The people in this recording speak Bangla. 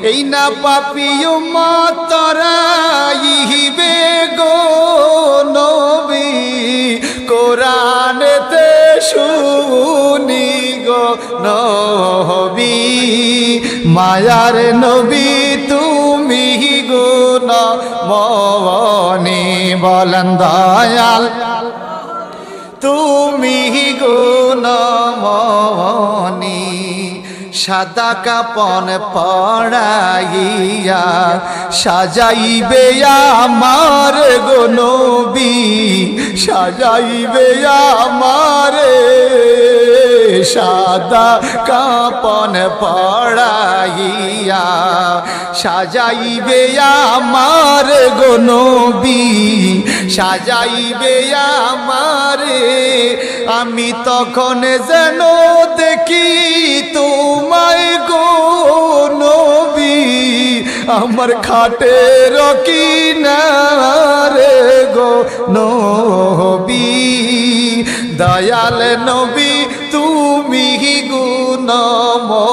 এই না পাপী উম্মত তরাইবে গো নবী কোরআনেতে শুনি গো নবী মায়ার নবী তুমি গুণ মনি বলেন দয়াল তুমি গুণমনি সাদা কাপন পড়াইয়া সাজাইবে আমার গো নবী সাজাইবে আমার সাদা কাপন পড়াইয়া সাজাইবে আমার গো নবী সাজাইবে আমারে আমি তখন যেন দেখি তোমায় গো নবী আমার খাটের কিনারে গো নবী দয়াল নবী তুমি গুণমনি।